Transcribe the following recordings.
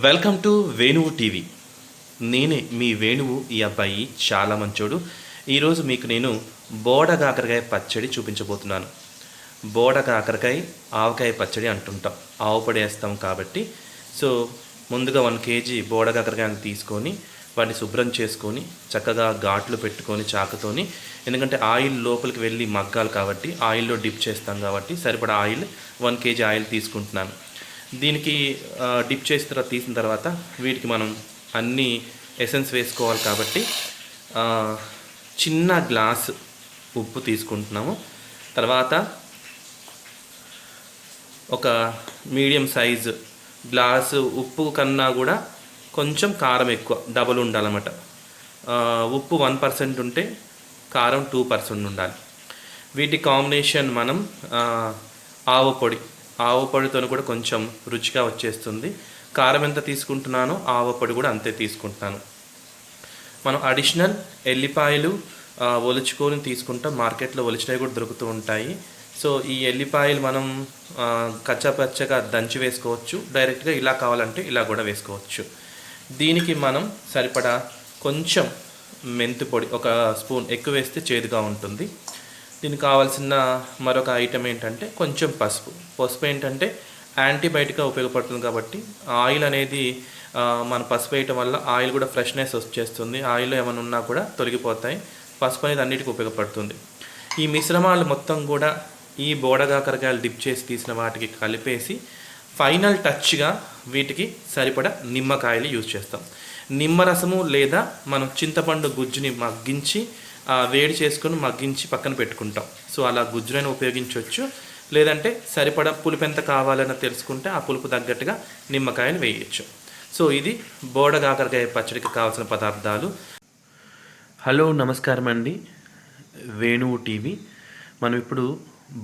Welcome to వేణువు TV. నేనే మీ వేణువు. ఈ అబ్బాయి చాలా మంచోడు. ఈరోజు మీకు నేను బోడ కాకరకాయ పచ్చడి చూపించబోతున్నాను. బోడ కాకరకాయ ఆవకాయ పచ్చడి అంటుంటాం, ఆవు పొడి వేస్తాం కాబట్టి. సో ముందుగా 1 kg బోడ కాకరకాయలు తీసుకొని వాటిని శుభ్రం చేసుకొని చక్కగా ఘాట్లు పెట్టుకొని చాకుతోని, ఎందుకంటే ఆయిల్ లోపలికి వెళ్ళి మగ్గాలి కాబట్టి ఆయిల్లో డిప్ చేస్తాం కాబట్టి సరిపడా ఆయిల్ 1 kg ఆయిల్ తీసుకుంటున్నాను. దీనికి డిప్ తీసిన తర్వాత వీటికి మనం అన్ని ఎసెన్స్ వేసుకోవాలి కాబట్టి చిన్న గ్లాస్ ఉప్పు తీసుకుంటున్నాము. తర్వాత ఒక మీడియం సైజు గ్లాసు ఉప్పు కన్నా కూడా కొంచెం కారం ఎక్కువ, డబల్ ఉండాలన్నమాట. ఉప్పు 1% ఉంటే కారం 2% ఉండాలి. వీటి కాంబినేషన్ మనం ఆవు పొడితో కూడా కొంచెం రుచిగా వచ్చేస్తుంది. కారం ఎంత తీసుకుంటున్నానో ఆవు పొడి కూడా అంతే తీసుకుంటున్నాను. మనం అడిషనల్ ఎల్లిపాయలు ఒలుచుకొని తీసుకుంటాం. మార్కెట్లో ఒలిచినవి కూడా దొరుకుతూ ఉంటాయి. సో ఈ ఎల్లిపాయలు మనం కచ్చాపచ్చగా దంచి వేసుకోవచ్చు, డైరెక్ట్గా ఇలా కావాలంటే ఇలా కూడా వేసుకోవచ్చు. దీనికి మనం సరిపడా కొంచెం మెంతి పొడి, 1 స్పూన్ ఎక్కువ వేస్తే చేదుగా ఉంటుంది. దీనికి కావాల్సిన మరొక ఐటెం ఏంటంటే కొంచెం పసుపు ఏంటంటే యాంటీబయాటిక్గా ఉపయోగపడుతుంది కాబట్టి ఆయిల్ అనేది మన పసుపు వేయటం వల్ల ఆయిల్ కూడా ఫ్రెష్నెస్ వచ్చేస్తుంది. ఆయిల్లో ఏమైనా ఉన్నా కూడా తొలగిపోతాయి. పసుపు అనేది అన్నిటికీ ఉపయోగపడుతుంది. ఈ మిశ్రమాలు మొత్తం కూడా ఈ బోడకాకరకాయలు డిప్ చేసి తీసిన వాటికి కలిపేసి ఫైనల్ టచ్గా వీటికి సరిపడా నిమ్మకాయలు యూజ్ చేస్తాం. నిమ్మరసము లేదా మనం చింతపండు గుజ్జుని మగ్గించి వేడి చేసుకొని మగ్గించి పక్కన పెట్టుకుంటాం. సో అలా గుజ్జులను ఉపయోగించవచ్చు. లేదంటే సరిపడా పులుపు ఎంత కావాలని తెలుసుకుంటే ఆ పులుపు తగ్గట్టుగా నిమ్మకాయలు వేయచ్చు. సో ఇది బోడ కాకరకాయ పచ్చడికి కావాల్సిన పదార్థాలు. హలో, నమస్కారం అండి. వేణువు టీవీ. మనం ఇప్పుడు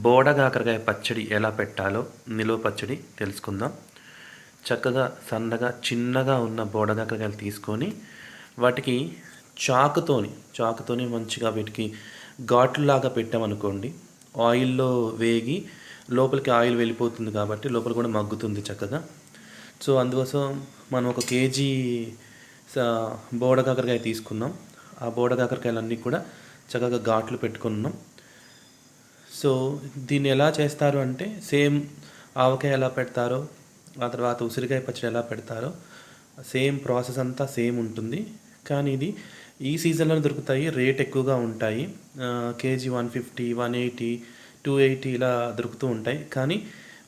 బోడ కాకరకాయ పచ్చడి ఎలా పెట్టాలో, నిలువ పచ్చడి తెలుసుకుందాం. చక్కగా సన్నగా చిన్నగా ఉన్న బోడ కాకరకాయలు తీసుకొని వాటికి చాకుతోని మంచిగా వీటికి ఘాట్లులాగా పెట్టామనుకోండి, ఆయిల్లో వేగి లోపలికి ఆయిల్ వెళ్ళిపోతుంది కాబట్టి లోపల కూడా మగ్గుతుంది చక్కగా. సో అందుకోసం మనం 1 kg బోడ కాకరకాయ తీసుకున్నాం. ఆ బోడ కాకరకాయలన్నీ కూడా చక్కగా ఘాట్లు పెట్టుకున్నాం. సో దీన్ని ఎలా చేస్తారు అంటే సేమ్ ఆవకాయ ఎలా పెడతారో, ఆ తర్వాత ఉసిరికాయ పచ్చడి ఎలా పెడతారో సేమ్ ప్రాసెస్ అంతా సేమ్ ఉంటుంది. కానీ ఇది ఈ సీజన్లో దొరుకుతాయి, రేట్ ఎక్కువగా ఉంటాయి. kg 150, 180, 280 ఇలా దొరుకుతూ ఉంటాయి. కానీ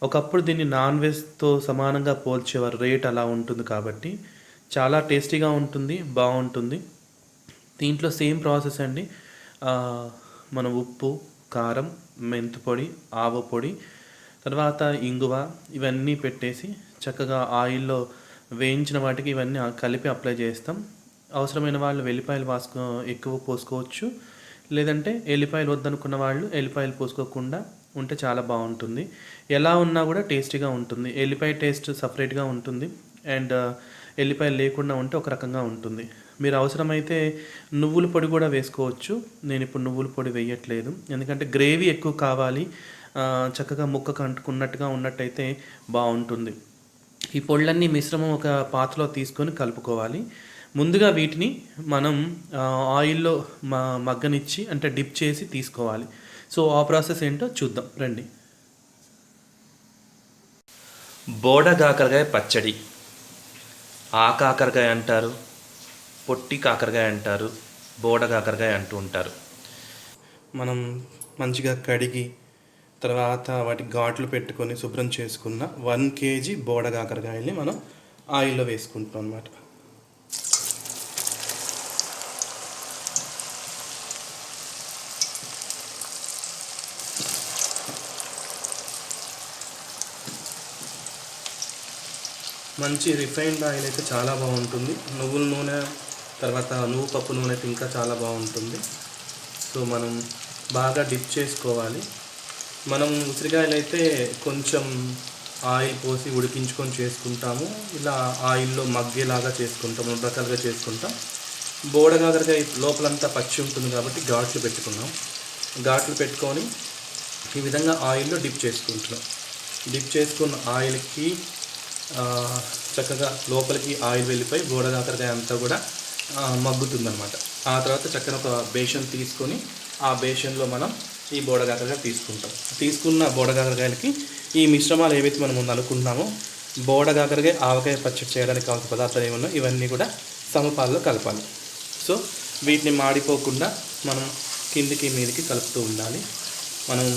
ఒకప్పుడు దీన్ని నాన్ వెజ్తో సమానంగా పోల్చేవారు. రేట్ అలా ఉంటుంది కాబట్టి చాలా టేస్టీగా ఉంటుంది, బాగుంటుంది. దీంట్లో సేమ్ ప్రాసెస్ అండి. మనం ఉప్పు, కారం, మెంతి పొడి, ఆవ పొడి, తర్వాత ఇంగువ ఇవన్నీ పెట్టేసి చక్కగా ఆయిల్లో వేయించిన వాటికి ఇవన్నీ కలిపి అప్లై చేస్తాం. అవసరమైన వాళ్ళు వెల్లిపాయలు ఎక్కువ పోసుకోవచ్చు. లేదంటే ఎల్లిపాయలు వద్దనుకున్న వాళ్ళు ఎల్లిపాయలు పోసుకోకుండా ఉంటే చాలా బాగుంటుంది. ఎలా ఉన్నా కూడా టేస్టీగా ఉంటుంది. ఎల్లిపాయ టేస్ట్ సపరేట్గా ఉంటుంది అండ్ ఎల్లిపాయలు లేకుండా ఉంటే ఒక రకంగా ఉంటుంది. మీరు అవసరమైతే నువ్వుల పొడి కూడా వేసుకోవచ్చు. నేను ఇప్పుడు నువ్వుల పొడి వేయట్లేదు, ఎందుకంటే గ్రేవీ ఎక్కువ కావాలి, చక్కగా ముక్కకు అంటుకున్నట్టుగా ఉన్నట్టయితే బాగుంటుంది. ఈ పొళ్ళన్నీ మిశ్రమం ఒక పాత్రలో తీసుకొని కలుపుకోవాలి. ముందుగా వీటిని మనం ఆయిల్లో మగ్గనిచ్చి అంటే డిప్ చేసి తీసుకోవాలి. సో ఆ ప్రాసెస్ ఏంటో చూద్దాం రండి. బోడ కాకరకాయ పచ్చడి, ఆ కాకరకాయ అంటారు, పొట్టి కాకరకాయ అంటారు, బోడ కాకరకాయ అంటూ ఉంటారు. మనం మంచిగా కడిగి తర్వాత వాటి ఘాట్లు పెట్టుకొని శుభ్రం చేసుకున్న 1 kg బోడ కాకరకాయల్ని మనం ఆయిల్లో వేసుకుంటాం అన్నమాట. మంచి రిఫైన్డ్ ఆయిల్ అయితే చాలా బాగుంటుంది. నువ్వుల నూనె తర్వాత నువ్వు పప్పు నూనె అయితే ఇంకా చాలా బాగుంటుంది. సో మనం బాగా డిప్ చేసుకోవాలి. మనం ఉసిరికాయలు అయితే కొంచెం ఆయిల్ పోసి ఉడికించుకొని చేసుకుంటాము. ఇలా ఆయిల్లో మగ్గేలాగా చేసుకుంటాం, 2 రకాలుగా చేసుకుంటాం. బోడ కాకరకాయ లోపలంతా పచ్చి ఉంటుంది కాబట్టి ఘాట్లు పెట్టుకున్నాం. ఘాట్లు పెట్టుకొని ఈ విధంగా ఆయిల్లో డిప్ చేసుకుంటున్నాం. డిప్ చేసుకున్న ఆయిల్కి ఆ, చక్కగా లోపలికి ఆయిల్ వెళ్ళిపోయి బోడ కాకరకాయ అంతా కూడా మగ్గుతుందన్నమాట. ఆ తర్వాత చక్కగా ఒక బేషన్ తీసుకొని ఆ బేషన్లో మనం ఈ బోడ కాకరకాయ తీసుకుంటాం. తీసుకున్న బోడ కాకరకాయలకి ఈ మిశ్రమాలు ఏవైతే మనం ముందు అనుకుంటున్నామో బోడ కాకరకాయ ఆవకాయ పచ్చడి చేయడానికి కావాల్సిన పదార్థాలు ఏమన్నా ఇవన్నీ కూడా సమపాల్లో కలపాలి. సో వీటిని మాడిపోకుండా మనం కిందికి మీదికి కలుపుతూ ఉండాలి. మనం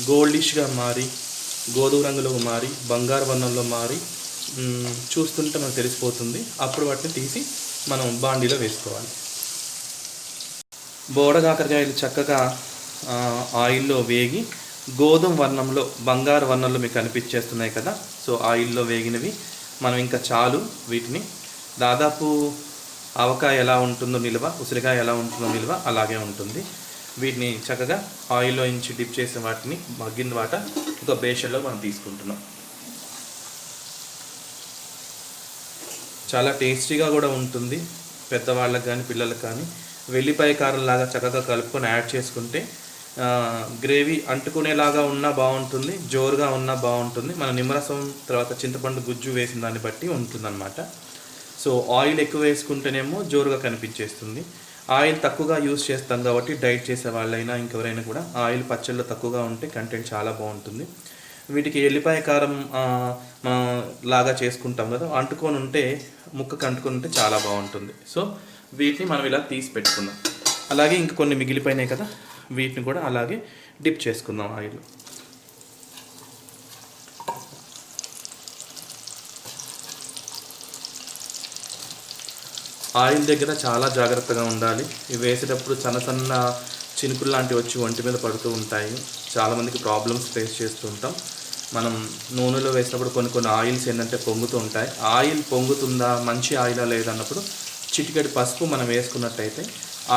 గోల్డిష్గా మారి గోధుమ రంగులో మారి బంగారు వర్ణంలో మారి చూస్తుంటే మనకు తెలిసిపోతుంది. అప్పుడు వాటిని తీసి మనం బాండీలో వేసుకోవాలి. బోడ కాకరకాయలు చక్కగా ఆయిల్లో వేగి గోధుమ వర్ణంలో బంగారు వర్ణంలో మీకు కనిపించేస్తున్నాయి కదా. సో ఆయిల్లో వేగినవి మనం ఇంకా చాలు. వీటిని దాదాపు ఆవకాయ ఎలా ఉంటుందో నిల్వ, ఉసిరికాయ ఎలా ఉంటుందో నిల్వ అలాగే ఉంటుంది. వీటిని చక్కగా ఆయిల్లో ఇంచి డిప్ చేసిన వాటిని మగ్గిన వాట ఒక బేషన్లో మనం తీసుకుంటున్నాం. చాలా టేస్టీగా కూడా ఉంటుంది. పెద్దవాళ్ళకి కానీ పిల్లలకు కానీ వెల్లిపాయ కారంలాగా చక్కగా కలుపుకొని యాడ్ చేసుకుంటే గ్రేవీ అంటుకునేలాగా ఉన్నా బాగుంటుంది, జోరుగా ఉన్నా బాగుంటుంది. మన నిమ్మరసం తర్వాత చింతపండు గుజ్జు వేసిన దాన్ని బట్టి ఉంటుందన్నమాట. సో ఆయిల్ ఎక్కువ వేసుకుంటేనేమో జోరుగా కనిపించేస్తుంది. ఆయిల్ తక్కువగా యూస్ చేస్తాం కాబట్టి డైట్ చేసే వాళ్ళైనా ఇంకెవరైనా కూడా ఆయిల్ పచ్చళ్ళు తక్కువగా ఉంటే కంటెంట్ చాలా బాగుంటుంది. వీటికి ఎల్లిపాయ కారం లాగా చేసుకుంటాం కదా, అంటుకొని ఉంటే ముక్కకు అంటుకొని ఉంటే చాలా బాగుంటుంది. సో వీటిని మనం ఇలా తీసి పెట్టుకుందాం. అలాగే ఇంక కొన్ని మిగిలిపోయినాయి కదా, వీటిని కూడా అలాగే డిప్ చేసుకుందాం ఆయిల్. ఆయిల్ దగ్గర చాలా జాగ్రత్తగా ఉండాలి. ఇవి వేసేటప్పుడు సన్న సన్న చినుకులు లాంటివి వచ్చి ఒంటి మీద పడుతూ ఉంటాయి. చాలామందికి ప్రాబ్లమ్స్ ఫేస్ చేస్తూ ఉంటాం. మనం నూనెలో వేసినప్పుడు కొన్ని ఆయిల్స్ ఏంటంటే పొంగుతూ ఉంటాయి. ఆయిల్ పొంగుతుందా, మంచి ఆయిలా లేదన్నప్పుడు చిటికెడు పసుపు మనం వేసుకున్నట్టయితే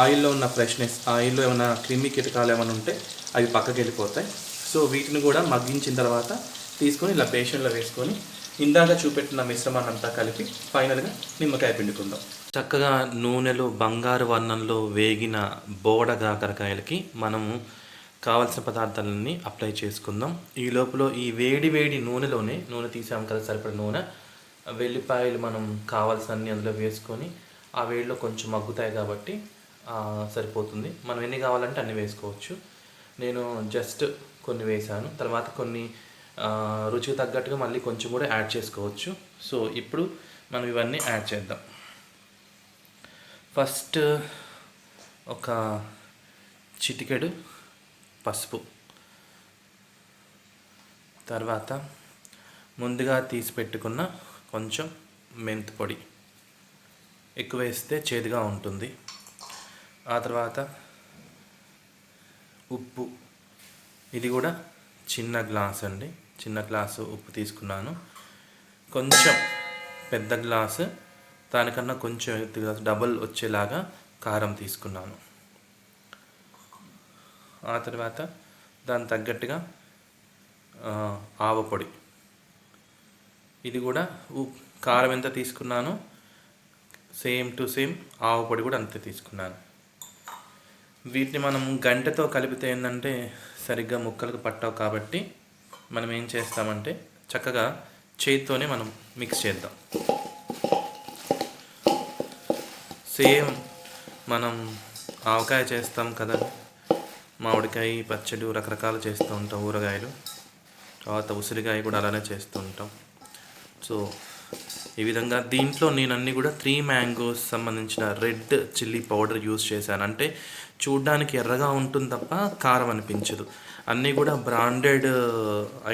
ఆయిల్లో ఉన్న ఫ్రెష్నెస్, ఆయిల్లో ఏమైనా క్రిమి కీటకాలు ఏమైనా ఉంటే అవి పక్కకి వెళ్ళిపోతాయి. సో వీటిని కూడా మగ్గించిన తర్వాత తీసుకొని ఇలా బేషన్లో వేసుకొని ఇందాక చూపెట్టిన మిశ్రమాన్ని అంతా కలిపి ఫైనల్గా నిమ్మకాయ పిండుకుందాం. చక్కగా నూనెలో బంగారు వర్ణంలో వేగిన బోడ కాకరకాయలకి మనము కావలసిన పదార్థాలన్నీ అప్లై చేసుకుందాం. ఈ లోపల ఈ వేడి నూనెలోనే నూనె తీసాం కదా, సరిపడ నూనె, వెల్లిపాయలు మనం కావాల్సినన్ని అందులో వేసుకొని ఆ వేడిలో కొంచెం మగ్గుతాయి కాబట్టి సరిపోతుంది. మనం ఎన్ని కావాలంటే అన్ని వేసుకోవచ్చు. నేను జస్ట్ కొన్ని వేసాను, తర్వాత కొన్ని రుచికి తగ్గట్టుగా మళ్ళీ కొంచెం కూడా యాడ్ చేసుకోవచ్చు. సో ఇప్పుడు మనం ఇవన్నీ యాడ్ చేద్దాం. ఫస్ట్ ఒక చిటికెడు పసుపు, తర్వాత ముందుగా తీసి పెట్టుకున్న కొంచెం మెంతి పొడి, ఎక్కువ వేస్తే చేదుగా ఉంటుంది. ఆ తర్వాత ఉప్పు, ఇది కూడా చిన్న గ్లాస్ అండి, చిన్న గ్లాసు ఉప్పు తీసుకున్నాను. కొంచెం పెద్ద గ్లాసు, దానికన్నా కొంచెం గ్లాసు డబల్ వచ్చేలాగా కారం తీసుకున్నాను. ఆ తర్వాత దానికి తగ్గట్టుగా ఆవపొడి, ఇది కూడా కారం ఎంత తీసుకున్నాను సేమ్ టు సేమ్ ఆవపొడి కూడా అంతే తీసుకున్నాను. వీటిని మనం గంటతో కలిపితే ఏంటంటే సరిగ్గా ముక్కలకు పట్టవు కాబట్టి మనం ఏం చేస్తామంటే చక్కగా చేతితోనే మనం మిక్స్ చేద్దాం. సేమ్ మనం ఆవకాయ చేస్తాం కదా, మామిడికాయ పచ్చడి రకరకాలు చేస్తూ ఉంటాం, ఊరగాయలు, తర్వాత ఉసిరికాయ కూడా అలానే చేస్తూ ఉంటాం. సో ఈ విధంగా దీంట్లో నేను అన్నీ కూడా 3 మ్యాంగోస్ సంబంధించిన రెడ్ చిల్లీ పౌడర్ యూస్ చేశాను. అంటే చూడ్డానికి ఎర్రగా ఉంటుంది తప్ప కారం అనిపించదు. అన్నీ కూడా బ్రాండెడ్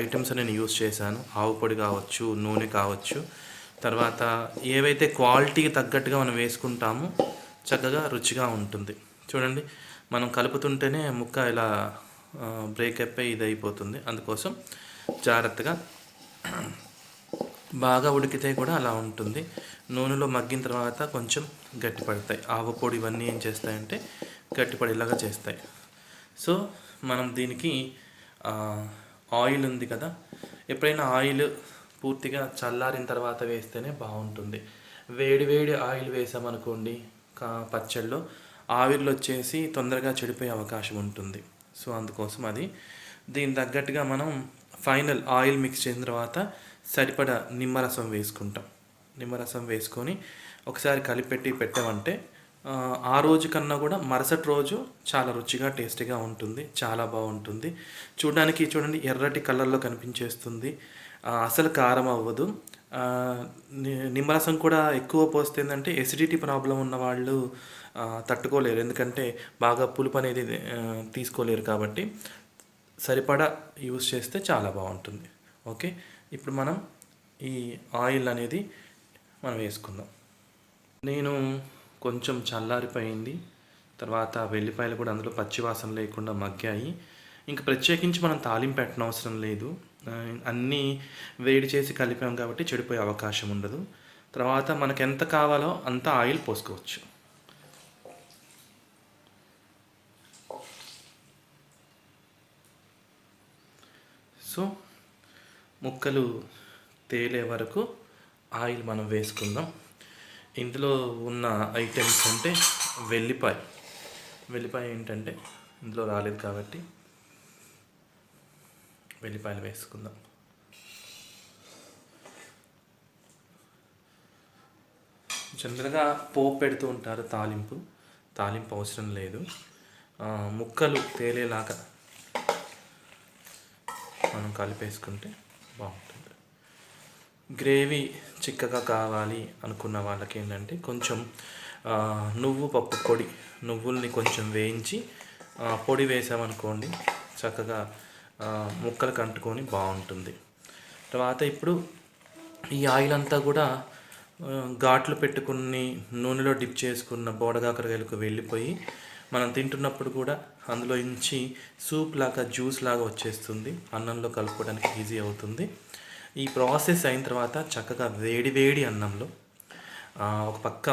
ఐటమ్స్ నేను యూస్ చేశాను. ఆవు పొడి కావచ్చు, నూనె కావచ్చు, తర్వాత ఏవైతే క్వాలిటీకి తగ్గట్టుగా మనం వేసుకుంటామో చక్కగా రుచిగా ఉంటుంది. చూడండి, మనం కలుపుతుంటేనే ముక్క ఇలా బ్రేక్ అయిపోయి ఇది అయిపోతుంది. అందుకోసం జాగ్రత్తగా, బాగా ఉడికితే కూడా అలా ఉంటుంది. నూనెలో మగ్గిన తర్వాత కొంచెం గట్టిపడతాయి. ఆవపొడి ఇవన్నీ ఏం చేస్తాయంటే గట్టిపడేలాగా చేస్తాయి. సో మనం దీనికి ఆయిల్ ఉంది కదా, ఎప్పుడైనా ఆయిల్ పూర్తిగా చల్లారిన తర్వాత వేస్తేనే బాగుంటుంది. వేడి ఆయిల్ వేసామనుకోండి పచ్చళ్ళలో ఆవిర్లు వచ్చేసి తొందరగా చెడిపోయే అవకాశం ఉంటుంది. సో అందుకోసం అది దీని తగ్గట్టుగా మనం ఫైనల్ ఆయిల్ మిక్స్ చేసిన తర్వాత సరిపడా నిమ్మరసం వేసుకుంటాం. నిమ్మరసం వేసుకొని ఒకసారి కలిపెట్టి పెట్టామంటే ఆ రోజు కన్నా కూడా మరుసటి రోజు చాలా రుచిగా టేస్టీగా ఉంటుంది, చాలా బాగుంటుంది. చూడడానికి చూడండి ఎర్రటి కలర్లో కనిపించేస్తుంది, అసలు కారం అవ్వదు. నిమ్మరసం కూడా ఎక్కువ పోస్తే ఏంటంటే ఎసిడిటీ ప్రాబ్లం ఉన్న వాళ్ళు తట్టుకోలేరు, ఎందుకంటే బాగా పులుపు అనేది తీసుకోలేరు. కాబట్టి సరిపడా యూస్ చేస్తే చాలా బాగుంటుంది. ఓకే, ఇప్పుడు మనం ఈ ఆయిల్ అనేది మనం వేసుకుందాం. నేను కొంచెం చల్లారిపోయింది, తర్వాత వెల్లిపాయలు కూడా అందులో పచ్చివాసన లేకుండా మగ్గాయి. ఇంకా ప్రత్యేకించి మనం తాలింపు పెట్టిన అవసరం లేదు, అన్నీ వేడి చేసి కలిపాం కాబట్టి చెడిపోయే అవకాశం ఉండదు. తర్వాత మనకు ఎంత కావాలో అంత ఆయిల్ పోసుకోవచ్చు. సో ముక్కలు తేలే వరకు ఆయిల్ మనం వేసుకుందాం. ఇందులో ఉన్న ఐటమ్స్ అంటే వెల్లిపాయ ఏంటంటే ఇందులో రాలేదు కాబట్టి వెల్లిపాయలు వేసుకుందాం. జనరల్గా పోపు పెడుతూ ఉంటారు, తాలింపు అవసరం లేదు. ముక్కలు తేలేలాగా మనం కలిపేసుకుంటే బాగుంటుంది. గ్రేవీ చిక్కగా కావాలి అనుకున్న వాళ్ళకి ఏంటంటే కొంచెం నువ్వుల్ని కొంచెం వేయించి పొడి వేసామనుకోండి, చక్కగా ముక్కలకు అంటుకొని బాగుంటుంది. తర్వాత ఇప్పుడు ఈ ఆయిల్ అంతా కూడా ఘాట్లు పెట్టుకుని నూనెలో డిప్ చేసుకున్న బోడగాకరకాయలకు వెళ్ళిపోయి మనం తింటున్నప్పుడు కూడా అందులో నుంచి సూప్ లాగా జ్యూస్ లాగా వచ్చేస్తుంది, అన్నంలో కలుపుకోవడానికి ఈజీ అవుతుంది. ఈ ప్రాసెస్ అయిన తర్వాత చక్కగా వేడి అన్నంలో ఒక పక్క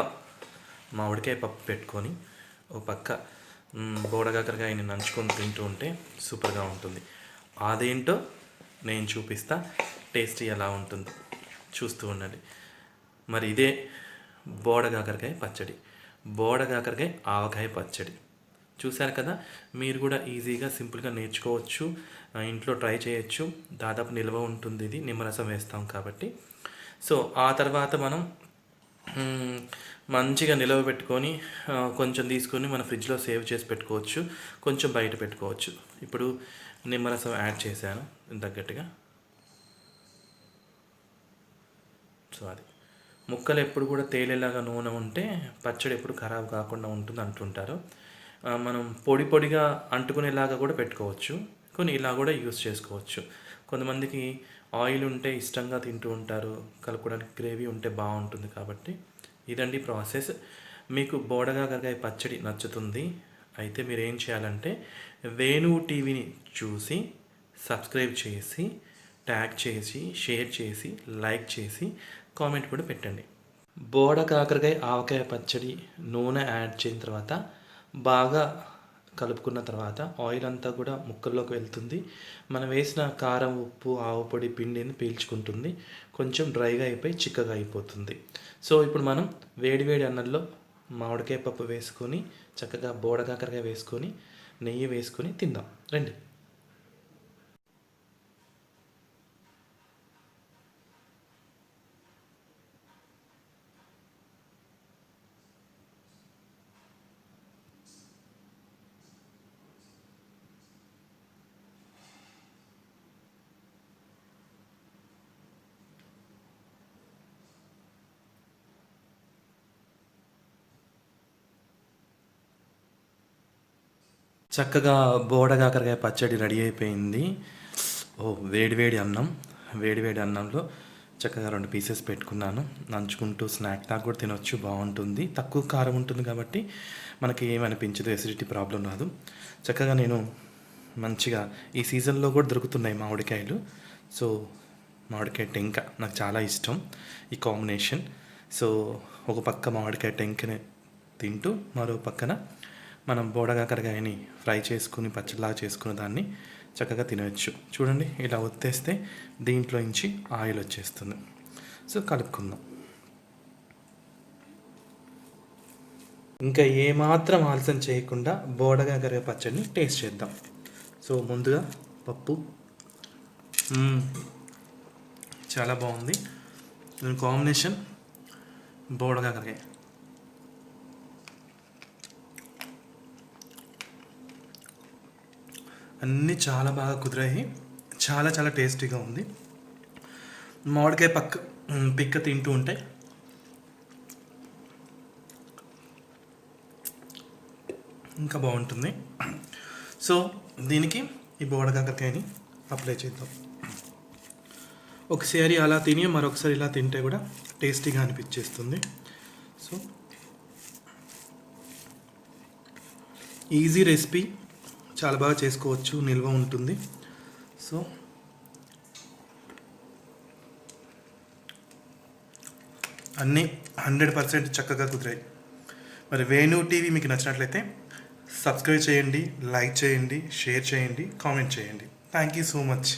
మామిడికాయ పప్పు పెట్టుకొని ఒక పక్క బోడగాకరకాయని నంచుకొని తింటూ ఉంటే సూపర్గా ఉంటుంది. అదేంటో నేను చూపిస్తా, టేస్ట్ ఎలా ఉంటుందో చూస్తూ ఉండండి. మరి ఇదే బోడగాకరకాయ ఆవకాయ పచ్చడి చూశారు కదా. మీరు కూడా ఈజీగా సింపుల్గా నేర్చుకోవచ్చు, ఇంట్లో ట్రై చేయొచ్చు. దాదాపు నిల్వ ఉంటుంది, ఇది నిమ్మరసం వేస్తాం కాబట్టి. సో ఆ తర్వాత మనం మంచిగా నిలవ పెట్టుకొని కొంచెం తీసుకొని మన ఫ్రిడ్జ్లో సేవ్ చేసి పెట్టుకోవచ్చు, కొంచెం బయట పెట్టుకోవచ్చు. ఇప్పుడు నిమ్మరసం యాడ్ చేశాను తగ్గట్టుగా. సో అది ముక్కలు ఎప్పుడు కూడా తేలేలాగా నూనె ఉంటే పచ్చడి ఎప్పుడు ఖరాబ్ కాకుండా ఉంటుంది అంటుంటారు. మనం పొడిగా అంటుకునేలాగా కూడా పెట్టుకోవచ్చు, కొన్ని ఇలా కూడా యూస్ చేసుకోవచ్చు. కొంతమందికి ఆయిల్ ఉంటే ఇష్టంగా తింటూ ఉంటారు, కలుపుకోవడానికి గ్రేవీ ఉంటే బాగుంటుంది. కాబట్టి ఇదండి ప్రాసెస్. మీకు బోడగాకరకాయ పచ్చడి నచ్చుతుంది అయితే మీరు ఏం చేయాలంటే వేణువు టీవీని చూసి సబ్స్క్రైబ్ చేసి ట్యాగ్ చేసి షేర్ చేసి లైక్ చేసి కామెంట్ కూడా పెట్టండి. బోడకాకరకాయ ఆవకాయ పచ్చడి నూనె యాడ్ చేసిన తర్వాత బాగా కలుపుకున్న తర్వాత ఆయిల్ అంతా కూడా ముక్కల్లోకి వెళ్తుంది. మనం వేసిన కారం, ఉప్పు, ఆవుపొడి పిండిని పీల్చుకుంటుంది, కొంచెం డ్రైగా అయిపోయి చిక్కగా అయిపోతుంది. సో ఇప్పుడు మనం వేడి అన్నంలో మామిడికాయ పప్పు వేసుకొని చక్కగా బోడకాకరకాయ వేసుకొని నెయ్యి వేసుకొని తిందాం రండి. చక్కగా బోడగాకరకాయ పచ్చడి రెడీ అయిపోయింది. వేడి అన్నంలో చక్కగా 2 పీసెస్ పెట్టుకున్నాను, నంచుకుంటూ స్నాక్ లాగా కూడా తినొచ్చు, బాగుంటుంది. తక్కువ కారం ఉంటుంది కాబట్టి మనకి ఏమనిపించదు, ఎసిడిటీ ప్రాబ్లం రాదు. చక్కగా నేను మంచిగా ఈ సీజన్లో కూడా దొరుకుతున్నాయి మామిడికాయలు. సో మామిడికాయ టెంక నాకు చాలా ఇష్టం ఈ కాంబినేషన్. సో ఒక పక్క మామిడికాయ టెంకని తింటూ మరో పక్కన మనం బోడగాకరకాయని ఫ్రై చేసుకుని పచ్చడిలాగా చేసుకున్న దాన్ని చక్కగా తినవచ్చు. చూడండి, ఇలా ఒత్తేస్తే దీంట్లో నుంచి ఆయిల్ వచ్చేస్తుంది. సో కలుపుకుందాం. ఇంకా ఏమాత్రం ఆలస్యం చేయకుండా బోడగాకరకాయ పచ్చడిని టేస్ట్ చేద్దాం. సో ముందుగా పప్పు చాలా బాగుంది. దీని కాంబినేషన్ బోడకాకరకాయ. అన్నీ చాలా బాగా కుదిరాయి. చాలా చాలా టేస్టీగా ఉంది. మామిడికాయ పిక్క తింటూ ఉంటే ఇంకా బాగుంటుంది. సో దీనికి ఈ బోడకాకరకాయని అప్లై చేద్దాం. ఒకసారి అలా తిని మరొకసారి ఇలా తింటే కూడా టేస్టీగా అనిపించేస్తుంది. సో ఈజీ రెసిపీ, చాలా బాగా చేసుకోవచ్చు, నిల్వ ఉంటుంది. సో అన్నీ 100% చక్కగా కుదిరాయి. మరి వేణు టీవీ మీకు నచ్చినట్లయితే సబ్స్క్రైబ్ చేయండి, లైక్ చేయండి, షేర్ చేయండి, కామెంట్ చేయండి. Thank you so much.